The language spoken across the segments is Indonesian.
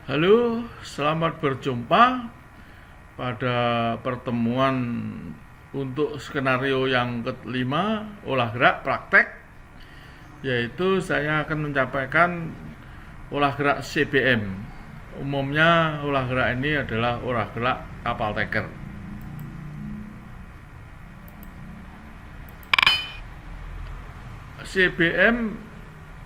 Halo, selamat berjumpa pada pertemuan untuk skenario yang kelima, olah gerak praktek, yaitu saya akan menyampaikan olah gerak CBM. Umumnya olah gerak ini adalah olah gerak kapal tanker. CBM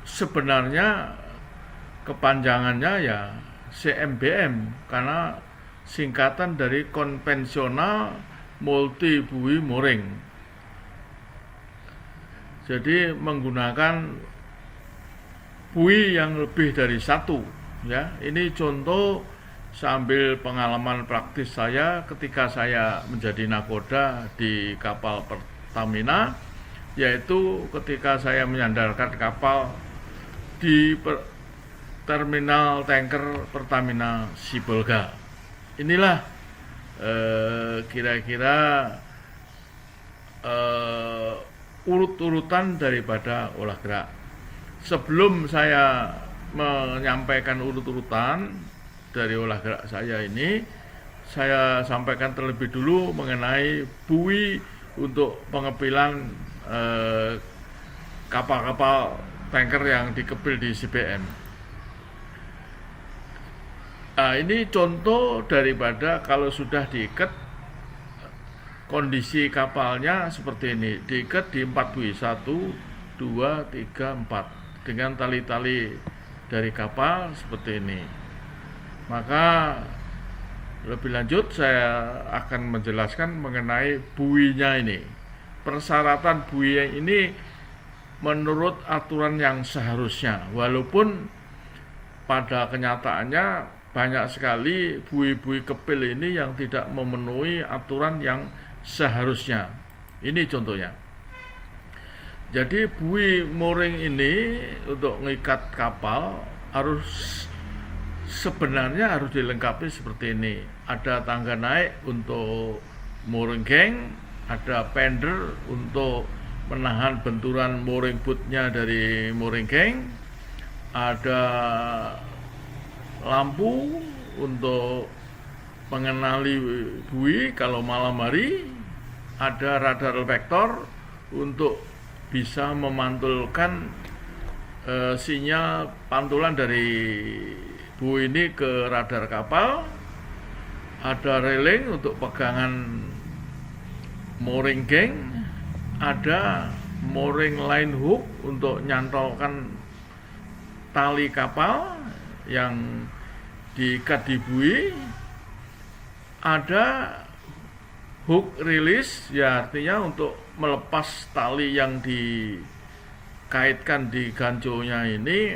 sebenarnya kepanjangannya ya CMBM karena singkatan dari konvensional multi buoy mooring. Jadi menggunakan buoy yang lebih dari satu, ya. Ini contoh sambil pengalaman praktis saya ketika saya menjadi nakoda di kapal Pertamina, yaitu ketika saya menyandarkan kapal di terminal tanker Pertamina Sibolga. Inilah kira-kira urut-urutan daripada olah gerak. Sebelum saya menyampaikan urut-urutan dari olah gerak saya ini, saya sampaikan terlebih dulu mengenai buoy untuk pengepilan kapal-kapal tanker yang dikepil di CBM. Nah, ini contoh daripada kalau sudah diikat, kondisi kapalnya seperti ini. Diikat di 4 buoy, 1, 2, 3, 4 dengan tali-tali dari kapal seperti ini. Maka lebih lanjut saya akan menjelaskan mengenai buoy-nya ini. Persyaratan buoy ini menurut aturan yang seharusnya, walaupun pada kenyataannya banyak sekali buoy-buoy kepil ini yang tidak memenuhi aturan yang seharusnya. Ini contohnya. Jadi buoy mooring ini untuk mengikat kapal sebenarnya harus dilengkapi seperti ini. Ada tangga naik untuk mooring gang, ada fender untuk menahan benturan mooring bootnya dari mooring gang, ada lampu untuk mengenali buoy kalau malam hari, ada radar vektor untuk bisa memantulkan sinyal pantulan dari buoy ini ke radar kapal, ada railing untuk pegangan mooring gang, ada mooring line hook untuk nyantolkan tali kapal yang diikat di buoy, ada hook release, ya artinya untuk melepas tali yang dikaitkan di ganconya ini.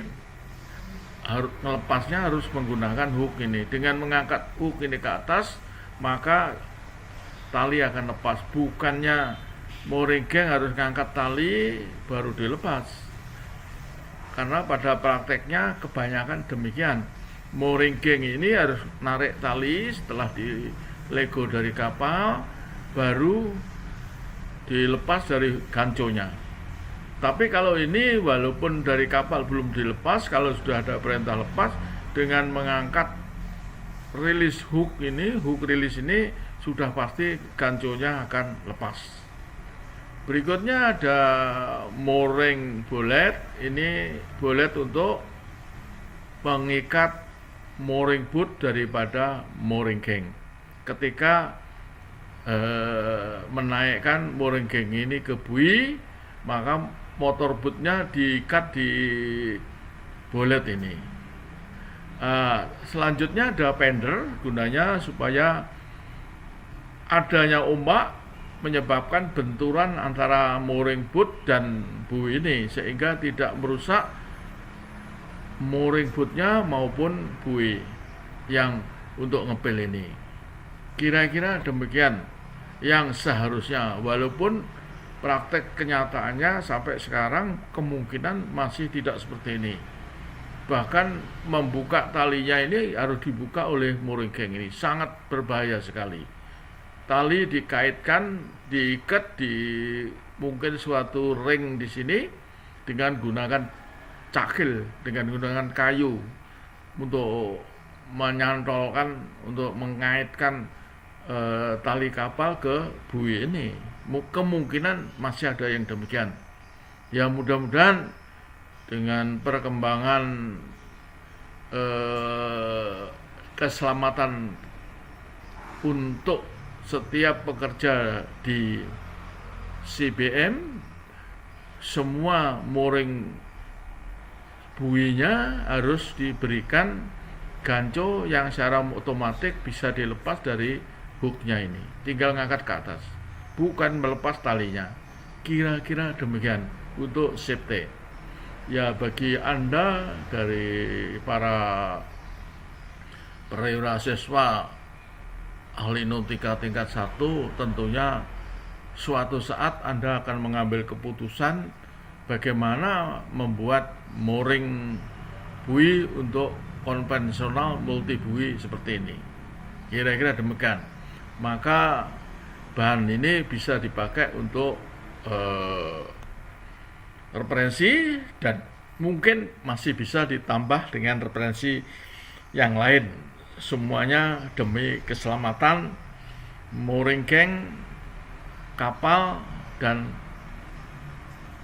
Melepasnya harus menggunakan hook ini. Dengan mengangkat hook ini ke atas, maka tali akan lepas. Bukannya mooring gang harus ngangkat tali baru dilepas, karena pada prakteknya kebanyakan demikian. Mooring gang ini harus narik tali setelah dilego dari kapal, baru dilepas dari ganconya. Tapi kalau ini walaupun dari kapal belum dilepas, kalau sudah ada perintah lepas, dengan mengangkat release hook ini, hook release ini sudah pasti ganconya akan lepas. Berikutnya ada mooring bolet. Ini bolet untuk mengikat mooring boot daripada mooring gang. Ketika menaikkan mooring gang ini ke buoy, maka motor bootnya diikat di bolet ini. Selanjutnya ada fender, gunanya supaya adanya ombak menyebabkan benturan antara mooring boot dan buoy ini, sehingga tidak merusak mooring bootnya maupun buoy yang untuk ngepil ini. Kira-kira demikian yang seharusnya, walaupun praktek kenyataannya sampai sekarang kemungkinan masih tidak seperti ini. Bahkan membuka talinya ini harus dibuka oleh mooring gang ini, sangat berbahaya sekali. Tali dikaitkan, diikat di mungkin suatu ring di sini dengan gunakan cakil, dengan gunakan kayu untuk menyantolkan untuk mengaitkan tali kapal ke buih ini. Kemungkinan masih ada yang demikian. Ya mudah-mudahan dengan perkembangan keselamatan untuk setiap pekerja di CBM, semua mooring buinya harus diberikan ganco yang secara otomatis bisa dilepas dari hooknya ini, tinggal ngangkat ke atas, bukan melepas talinya. Kira-kira demikian untuk safety. Ya bagi Anda dari para perwira siswa ahli nautika tingkat 1, tentunya suatu saat Anda akan mengambil keputusan bagaimana membuat mooring buoy untuk konvensional multi buoy seperti ini. Kira-kira demikian. Maka bahan ini bisa dipakai untuk referensi, dan mungkin masih bisa ditambah dengan referensi yang lain. Semuanya demi keselamatan mooring geng, kapal, dan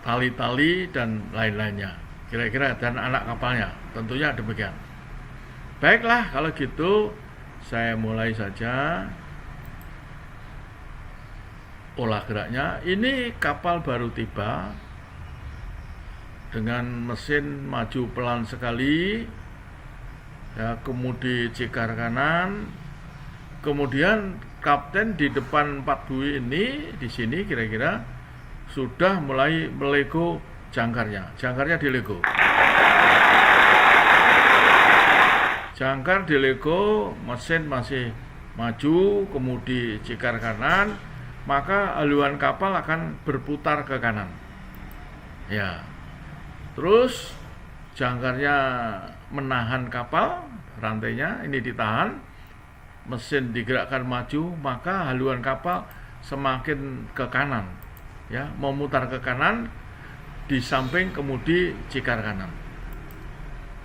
tali-tali dan lain-lainnya. Kira-kira dan anak kapalnya, tentunya demikian. Baiklah, kalau gitu saya mulai saja olah geraknya. Ini kapal baru tiba dengan mesin maju pelan sekali, ya, kemudi cikar kanan, kemudian kapten di depan 4 buoy ini di sini kira-kira sudah mulai melego jangkarnya dilego. Jangkar dilego, mesin masih maju, kemudi cikar kanan, maka haluan kapal akan berputar ke kanan. Ya. Terus jangkarnya menahan kapal, rantainya ini ditahan, mesin digerakkan maju, maka haluan kapal semakin ke kanan, ya, memutar ke kanan di samping kemudi cikar kanan.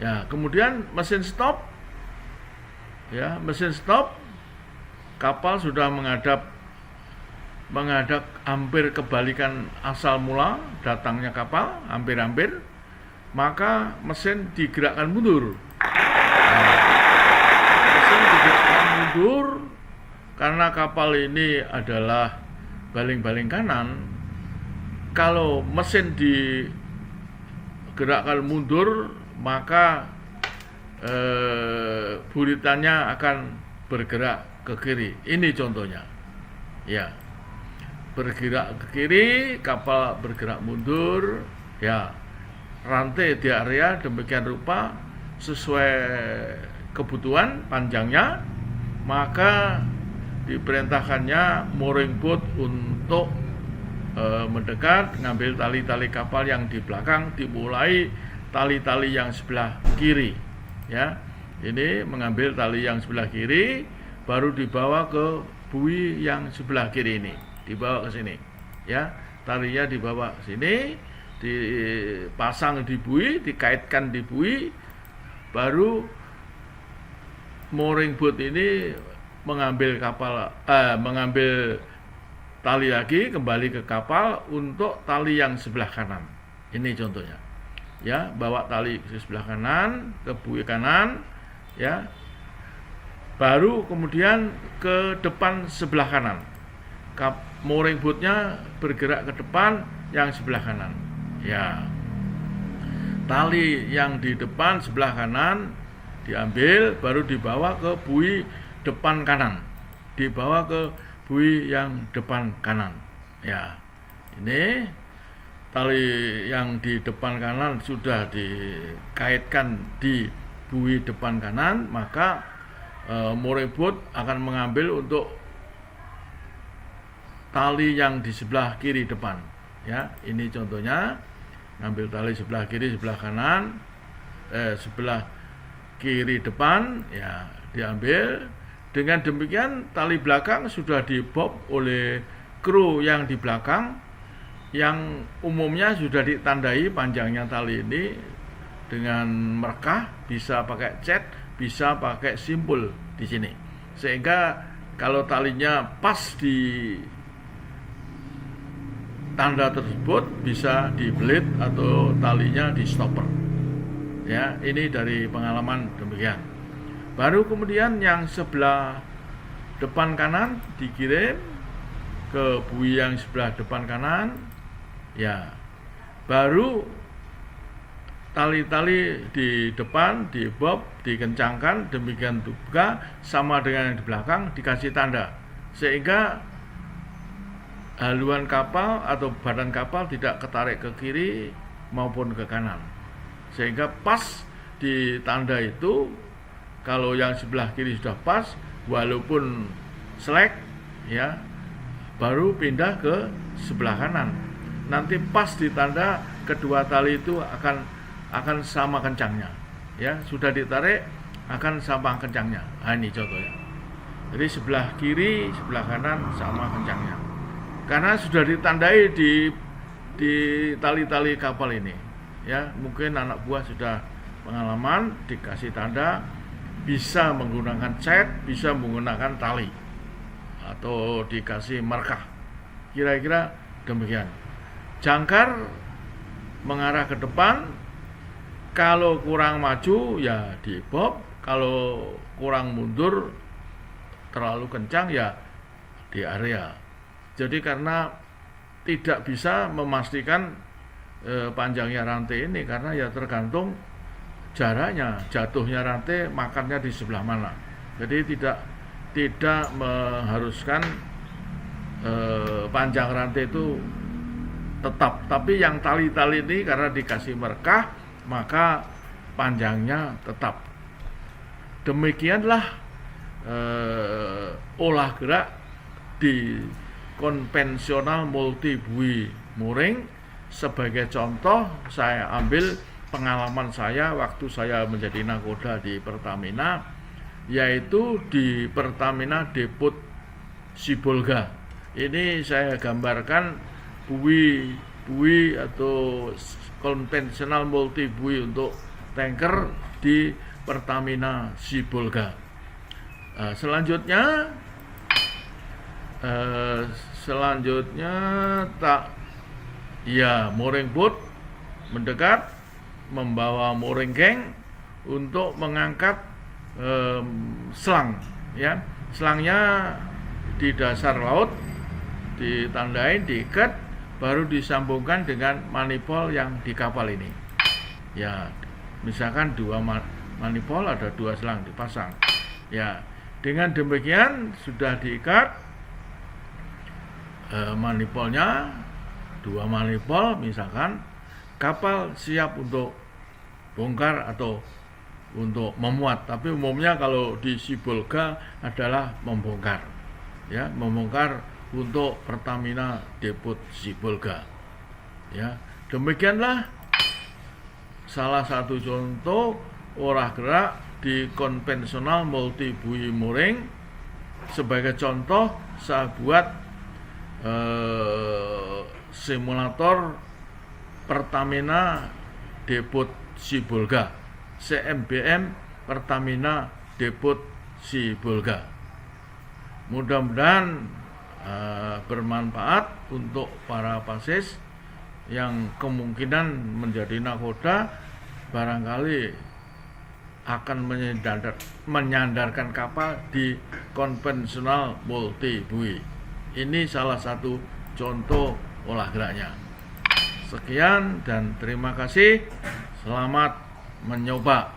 Ya, kemudian mesin stop. Ya, mesin stop, kapal sudah menghadap hampir kebalikan asal mula datangnya kapal, hampir-hampir, maka mesin digerakkan mundur. Mesin digerakkan mundur karena kapal ini adalah baling-baling kanan. Kalau mesin digerakkan mundur, maka buritannya akan bergerak ke kiri. Ini contohnya. Ya. Bergerak ke kiri, kapal bergerak mundur, ya. Rantai di area demikian rupa sesuai kebutuhan panjangnya, maka diperintahkannya mooring boat untuk mendekat, ngambil tali-tali kapal yang di belakang, dimulai tali-tali yang sebelah kiri, ya. Ini mengambil tali yang sebelah kiri, baru dibawa ke buoy yang sebelah kiri ini, dibawa ke sini, ya. Talinya dibawa ke sini, dipasang di buoy, dikaitkan di buoy, baru mooring boat ini mengambil tali lagi kembali ke kapal untuk tali yang sebelah kanan. Ini contohnya. Ya, bawa tali ke sebelah kanan, ke buoy kanan, ya. Baru kemudian ke depan sebelah kanan. Mooring boatnya bergerak ke depan yang sebelah kanan. Ya. Tali yang di depan sebelah kanan diambil, baru dibawa ke buoy depan kanan. Dibawa ke buoy yang depan kanan. Ya. Ini tali yang di depan kanan sudah dikaitkan di buoy depan kanan, maka mooring boat akan mengambil untuk tali yang di sebelah kiri depan. Ya, ini contohnya, ngambil tali sebelah kiri, sebelah kanan, sebelah kiri depan, ya, diambil. Dengan demikian tali belakang sudah dibob oleh kru yang di belakang, yang umumnya sudah ditandai panjangnya tali ini dengan merekah, bisa pakai cat bisa pakai simpul di sini. Sehingga kalau talinya pas di tanda tersebut bisa dibelit atau talinya di stopper. Ya, ini dari pengalaman demikian. Baru kemudian yang sebelah depan kanan dikirim ke bui yang sebelah depan kanan. Ya, baru tali-tali di depan dibob, dikencangkan, demikian juga sama dengan yang di belakang dikasih tanda, sehingga haluan kapal atau badan kapal tidak ketarik ke kiri maupun ke kanan, sehingga pas di tanda itu. Kalau yang sebelah kiri sudah pas, walaupun slack, ya, baru pindah ke sebelah kanan. Nanti pas di tanda kedua tali itu akan sama kencangnya, ya, sudah ditarik akan sama kencangnya. Nah, ini contohnya. Jadi sebelah kiri, sebelah kanan sama kencangnya, karena sudah ditandai di tali-tali kapal ini. Ya, mungkin anak buah sudah pengalaman dikasih tanda, bisa menggunakan cat, bisa menggunakan tali, atau dikasih markah. Kira-kira demikian. Jangkar mengarah ke depan. Kalau kurang maju ya dibob, kalau kurang mundur terlalu kencang ya di area. Jadi karena tidak bisa memastikan panjangnya rantai ini, karena ya tergantung jaraknya, jatuhnya rantai makannya di sebelah mana. Jadi tidak mengharuskan panjang rantai itu tetap, tapi yang tali-tali ini karena dikasih markah maka panjangnya tetap. Demikianlah olah gerak di konvensional multi bui mooring. Sebagai contoh, saya ambil pengalaman saya waktu saya menjadi nakoda di Pertamina, yaitu di Pertamina Depot Sibolga. Ini saya gambarkan bui atau konvensional multi bui untuk tanker di Pertamina Sibolga. Selanjutnya mooring boat mendekat, membawa mooring gang untuk mengangkat selang, ya. Selangnya di dasar laut ditandain, diikat, baru disambungkan dengan manipol yang di kapal ini. Ya, misalkan 2 manipol, ada 2 selang dipasang. Ya, dengan demikian sudah diikat manipolnya, 2 manipol misalkan, kapal siap untuk bongkar atau untuk memuat. Tapi umumnya kalau di Sibolga adalah membongkar, ya, membongkar untuk Pertamina Depot Sibolga. Ya, demikianlah salah satu contoh olah gerak di konvensional multi bui mooring. Sebagai contoh, saya buat simulator Pertamina Depot Sibolga, CMBM Pertamina Depot Sibolga. Mudah-mudahan bermanfaat untuk para pasis yang kemungkinan menjadi nakoda, barangkali akan menyandarkan kapal di konvensional multi bui. Ini salah satu contoh olah geraknya. Sekian dan terima kasih. Selamat mencoba.